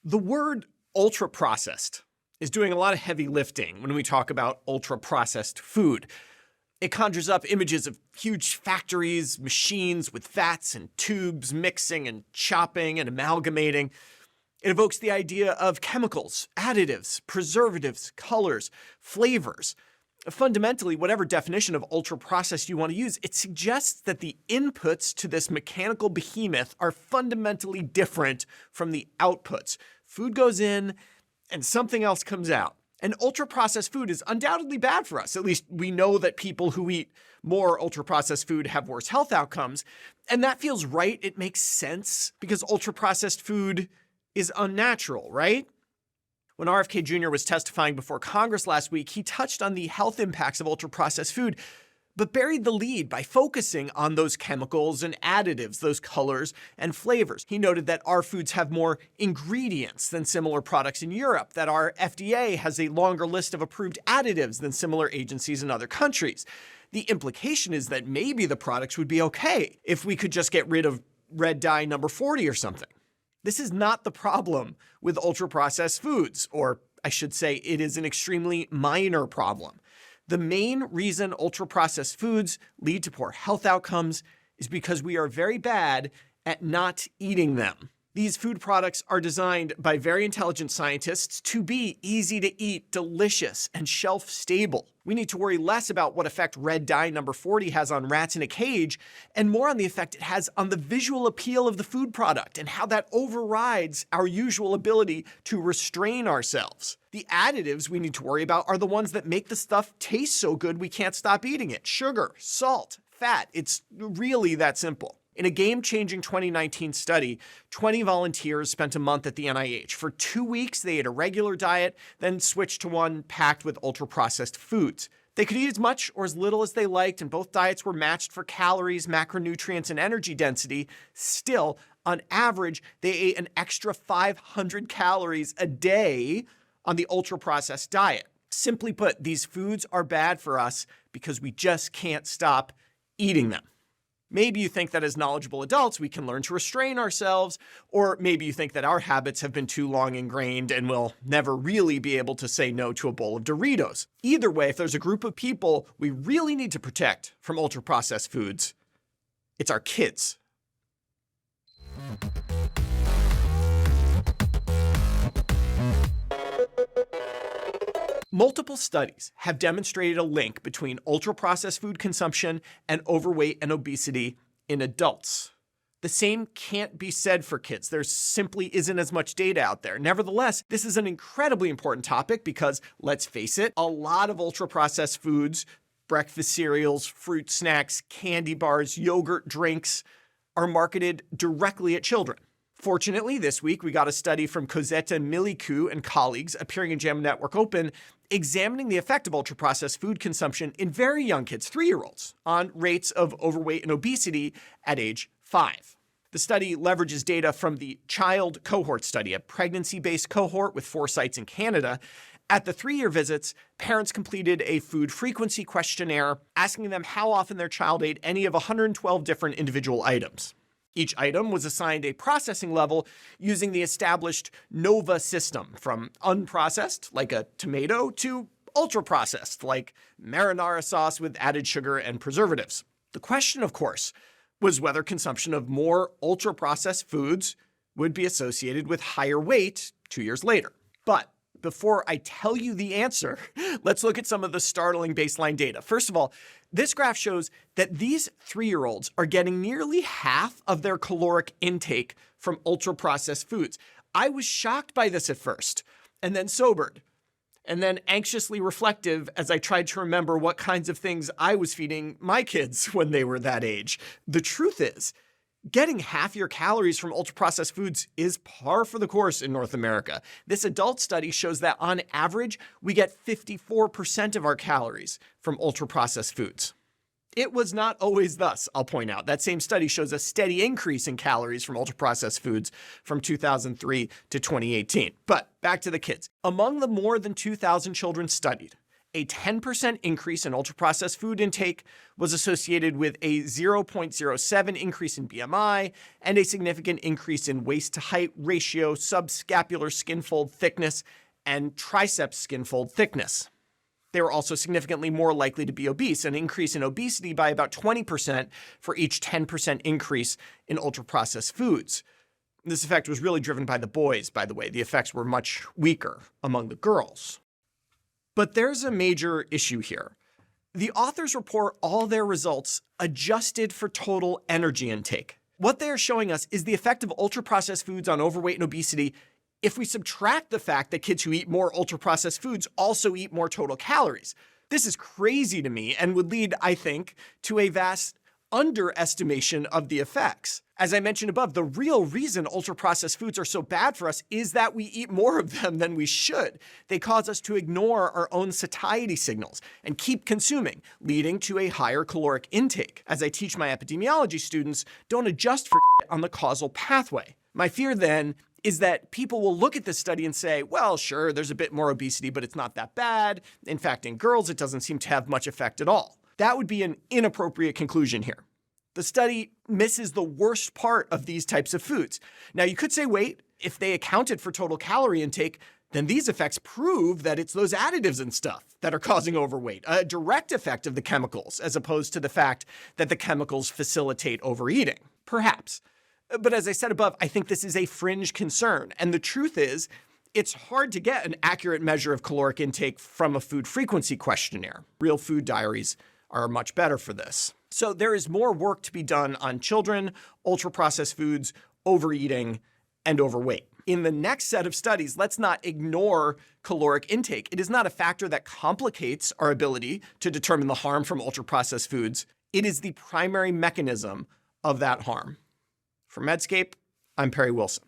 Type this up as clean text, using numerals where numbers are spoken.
The word ultra-processed is doing a lot of heavy lifting when we talk about ultra-processed food. It conjures up images of huge factories, machines with vats and tubes mixing and chopping and amalgamating. It evokes the idea of chemicals, additives, preservatives, colors, flavors. Fundamentally, whatever definition of ultra-processed you want to use, it suggests that the inputs to this mechanical behemoth are fundamentally different from the outputs. Food goes in and something else comes out. And ultra-processed food is undoubtedly bad for us. At least we know that people who eat more ultra-processed food have worse health outcomes. And that feels right. It makes sense because ultra-processed food is unnatural, right? When RFK Jr. was testifying before Congress last week, he touched on the health impacts of ultra-processed food, but buried the lead by focusing on those chemicals and additives, those colors and flavors. He noted that our foods have more ingredients than similar products in Europe, that our FDA has a longer list of approved additives than similar agencies in other countries. The implication is that maybe the products would be okay if we could just get rid of red dye number 40 or something. This is not the problem with ultra-processed foods, or I should say it is an extremely minor problem. The main reason ultra-processed foods lead to poor health outcomes is because we are very bad at not eating them. These food products are designed by very intelligent scientists to be easy to eat, delicious, and shelf-stable. We need to worry less about what effect red dye number 40 has on rats in a cage, and more on the effect it has on the visual appeal of the food product and how that overrides our usual ability to restrain ourselves. The additives we need to worry about are the ones that make the stuff taste so good we can't stop eating it. Sugar, salt, fat. It's really that simple. In a game-changing 2019 study, 20 volunteers spent a month at the NIH. For 2 weeks, they ate a regular diet, then switched to one packed with ultra-processed foods. They could eat as much or as little as they liked, and both diets were matched for calories, macronutrients, and energy density. Still, on average, they ate an extra 500 calories a day on the ultra-processed diet. Simply put, these foods are bad for us because we just can't stop eating them. Maybe you think that as knowledgeable adults, we can learn to restrain ourselves, or maybe you think that our habits have been too long ingrained and we'll never really be able to say no to a bowl of Doritos. Either way, if there's a group of people we really need to protect from ultra-processed foods, it's our kids. Multiple studies have demonstrated a link between ultra-processed food consumption and overweight and obesity in adults. The same can't be said for kids. There simply isn't as much data out there. Nevertheless, this is an incredibly important topic because, let's face it, a lot of ultra-processed foods, breakfast cereals, fruit snacks, candy bars, yogurt drinks, are marketed directly at children. Fortunately, this week we got a study from Cosetta Milicu and colleagues appearing in JAMA Network Open examining the effect of ultra-processed food consumption in very young kids, 3-year-olds, on rates of overweight and obesity at age 5. The study leverages data from the child cohort study, a pregnancy-based cohort with 4 sites in Canada. At the 3-year visits, parents completed a food frequency questionnaire asking them how often their child ate any of 112 different individual items. Each item was assigned a processing level using the established NOVA system, from unprocessed, like a tomato, to ultra-processed, like marinara sauce with added sugar and preservatives. The question, of course, was whether consumption of more ultra-processed foods would be associated with higher weight 2 years later. But before I tell you the answer, let's look at some of the startling baseline data. First of all, this graph shows that these 3-year-olds are getting nearly half of their caloric intake from ultra-processed foods. I was shocked by this at first, and then sobered, and then anxiously reflective as I tried to remember what kinds of things I was feeding my kids when they were that age. The truth is, getting half your calories from ultra-processed foods is par for the course in North America. This adult study shows that on average, we get 54% of our calories from ultra-processed foods. It was not always thus, I'll point out. That same study shows a steady increase in calories from ultra-processed foods from 2003 to 2018. But back to the kids. Among the more than 2,000 children studied, A 10% increase in ultraprocessed food intake was associated with a 0.07 increase in BMI and a significant increase in waist-to-height ratio, subscapular skin fold thickness, and triceps skin fold thickness. They were also significantly more likely to be obese, an increase in obesity by about 20% for each 10% increase in ultraprocessed foods. This effect was really driven by the boys, by the way. The effects were much weaker among the girls. But there's a major issue here. The authors report all their results adjusted for total energy intake. What they are showing us is the effect of ultraprocessed foods on overweight and obesity if we subtract the fact that kids who eat more ultraprocessed foods also eat more total calories. This is crazy to me and would lead, I think, to a vast underestimation of the effects. As I mentioned above, the real reason ultraprocessed foods are so bad for us is that we eat more of them than we should. They cause us to ignore our own satiety signals and keep consuming, leading to a higher caloric intake. As I teach my epidemiology students, don't adjust for on the causal pathway. My fear then is that people will look at this study and say, well, sure, there's a bit more obesity, but it's not that bad. In fact, in girls, it doesn't seem to have much effect at all. That would be an inappropriate conclusion here. The study misses the worst part of these types of foods. Now, you could say, wait, if they accounted for total calorie intake, then these effects prove that it's those additives and stuff that are causing overweight, a direct effect of the chemicals, as opposed to the fact that the chemicals facilitate overeating. Perhaps. But as I said above, I think this is a fringe concern. And the truth is, it's hard to get an accurate measure of caloric intake from a food frequency questionnaire. Real food diaries are much better for this. So there is more work to be done on children, ultra-processed foods, overeating, and overweight. In the next set of studies, let's not ignore caloric intake. It is not a factor that complicates our ability to determine the harm from ultra-processed foods. It is the primary mechanism of that harm. For Medscape, I'm Perry Wilson.